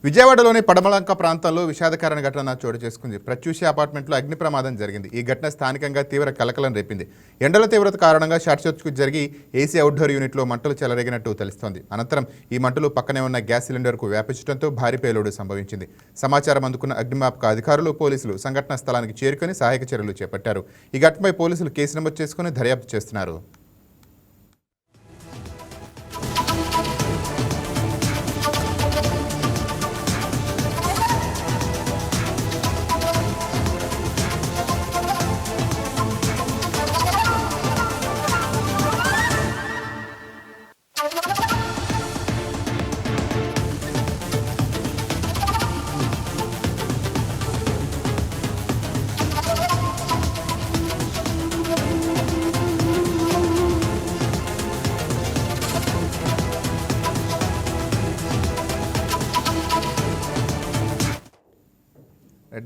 విజయవాడలోని పడమలంక ప్రాంతంలో విషాదకరణ ఘటన చోటు చేసుకుంది. ప్రత్యూషి అపార్ట్మెంట్లో అగ్ని ప్రమాదం జరిగింది. ఈ ఘటన స్థానికంగా తీవ్ర కలకలం రేపింది. ఎండల తీవ్రత కారణంగా షార్ట్ సర్క్యూట్ జరిగి ఏసీ అవుట్డోర్ యూనిట్లో మంటలు చెలరేగినట్టు తెలుస్తోంది. అనంతరం ఈ మంటలు పక్కనే ఉన్న గ్యాస్ సిలిండర్కు వ్యాపించడంతో భారీ పేలుడు సంభవించింది. సమాచారం అందుకున్న అగ్నిమాపక అధికారులు, పోలీసులు సంఘటనా స్థలానికి చేరుకొని సహాయక చర్యలు చేపట్టారు. ఈ ఘటనపై పోలీసులు కేసు నమోదు చేసుకుని దర్యాప్తు చేస్తున్నారు.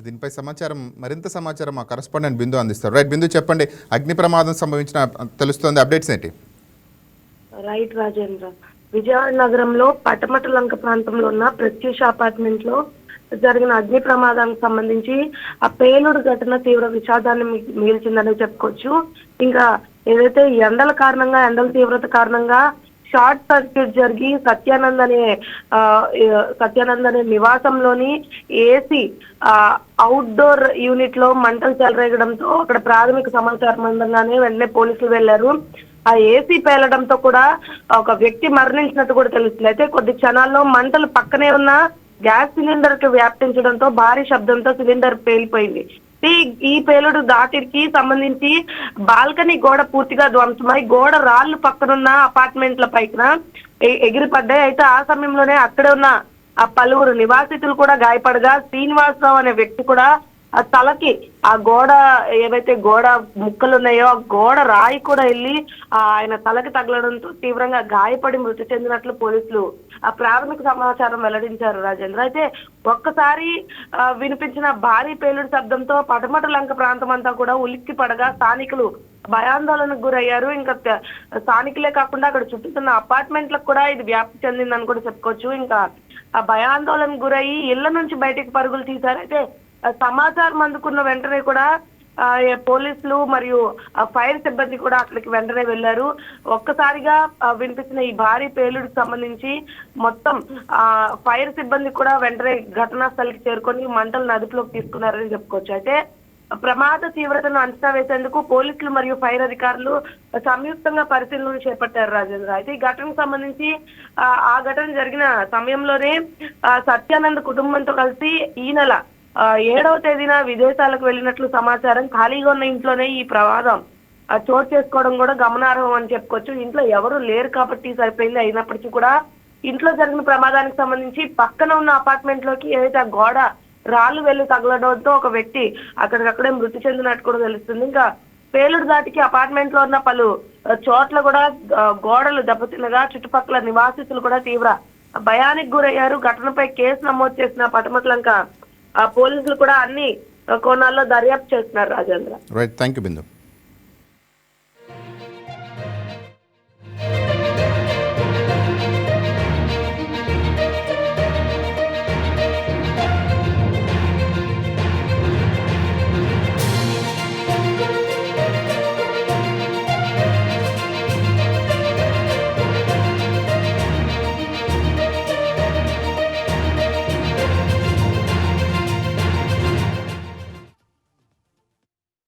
దీనిపై మరింత సమాచారం మా కరెస్పాండెంట్ బిందు అందిస్తారు. రైట్ బిందు, చెప్పండి, అగ్ని ప్రమాదం సంభవించిన తెలుస్తోంది, అప్డేట్స్ ఏంటి? రైట్ రాజేంద్ర, విజయవాడ నగరంలో పటమటలంక ప్రాంతంలో ఉన్న ప్రత్యూష అపార్ట్మెంట్ లో జరిగిన అగ్ని ప్రమాదానికి సంబంధించి ఆ పేలుడు ఘటన తీవ్ర విషాదాన్ని మిగిల్చిందని చెప్పుకోవచ్చు. ఇంకా ఏదైతే ఎండల తీవ్రత కారణంగా షార్ట్ సర్క్యూట్ జరిగి సత్యానంద్ అనే నివాసంలోని ఏసీ అవుట్డోర్ యూనిట్ లో మంటలు చెలరేగడంతో అక్కడ ప్రాథమిక సమాచారం అందగానే వెంటనే పోలీసులు వెళ్లారు. ఆ ఏసీ పేలడంతో కూడా ఒక వ్యక్తి మరణించినట్టు కూడా తెలుస్తుంది. అయితే కొద్ది క్షణాల్లో మంటలు పక్కనే ఉన్న గ్యాస్ సిలిండర్ కి వ్యాప్తించడంతో భారీ శబ్దంతో సిలిండర్ పేలిపోయింది. ఈ పేలుడు దాటికి సంబంధించి బాల్కనీ గోడ పూర్తిగా ధ్వంసమై గోడ రాళ్లు పక్కనున్న అపార్ట్మెంట్ల పైన ఎగిరిపడ్డాయి. అయితే ఆ సమయంలోనే అక్కడే ఉన్న ఆ పలువురు నివాసితులు కూడా గాయపడగా శ్రీనివాసరావు అనే వ్యక్తి కూడా ఆ తలకి ఆ గోడ ఏవైతే గోడ ముక్కలు ఉన్నాయో ఆ గోడ రాయి కూడా వెళ్ళి ఆయన తలకి తగలడంతో తీవ్రంగా గాయపడి మృతి చెందినట్లు పోలీసులు ఆ ప్రాథమిక సమాచారం వెల్లడించారు రాజేంద్ర. అయితే ఒక్కసారి వినిపించిన భారీ పేలుడు శబ్దంతో పటమటలంక ప్రాంతం అంతా కూడా ఉలిక్కి పడగా స్థానికులు భయాందోళనకు గురయ్యారు. ఇంకా స్థానికులే కాకుండా అక్కడ చుట్టుతున్న అపార్ట్మెంట్లకు కూడా ఇది వ్యాప్తి చెందిందని కూడా చెప్పుకోవచ్చు. ఇంకా ఆ భయాందోళనకు గురయ్యి ఇళ్ల నుంచి బయటకు పరుగులు తీశారు. అయితే సమాచారం అందుకున్న వెంటనే కూడా పోలీసులు మరియు ఫైర్ సిబ్బంది కూడా అక్కడికి వెంటనే వెళ్లారు. ఒక్కసారిగా వినిపించిన ఈ భారీ పేలుడికి సంబంధించి మొత్తం ఫైర్ సిబ్బంది కూడా వెంటనే ఘటనా స్థలికి చేరుకొని మంటలను అదుపులోకి తీసుకున్నారని చెప్పుకోవచ్చు. అయితే ప్రమాద తీవ్రతను అంచనా వేసేందుకు పోలీసులు మరియు ఫైర్ అధికారులు సంయుక్తంగా పరిశీలనలు చేపట్టారు రాజేంద్ర. అయితే ఈ ఘటనకు సంబంధించి ఆ ఘటన జరిగిన సమయంలోనే సత్యానంద్ కుటుంబంతో కలిసి ఈ నెల 7వ తేదీన విదేశాలకు వెళ్ళినట్లు సమాచారం. ఖాళీగా ఉన్న ఇంట్లోనే ఈ ప్రమాదం చోటు చేసుకోవడం కూడా గమనార్హం అని చెప్పుకోవచ్చు. ఇంట్లో ఎవరు లేరు కాబట్టి సరిపోయింది. అయినప్పటికీ కూడా ఇంట్లో జరిగిన ప్రమాదానికి సంబంధించి పక్కన ఉన్న అపార్ట్మెంట్ లోకి ఏదైతే ఆ గోడ రాళ్లు వెళ్లి తగలడంతో ఒక వ్యక్తి అక్కడికక్కడే మృతి చెందినట్టు కూడా తెలుస్తుంది. ఇంకా పేలుడు దాటికి అపార్ట్మెంట్ లో ఉన్న పలు చోట్ల కూడా గోడలు దెబ్బతిన్నగా చుట్టుపక్కల నివాసితులు కూడా తీవ్ర భయానికి గురయ్యారు. ఘటనపై కేసు నమోదు చేసిన పటమటలంక పోలీసులు కూడా అన్ని కోణాల్లో దర్యాప్తు చేస్తున్నారు Rajendra. Right, thank you Bindu.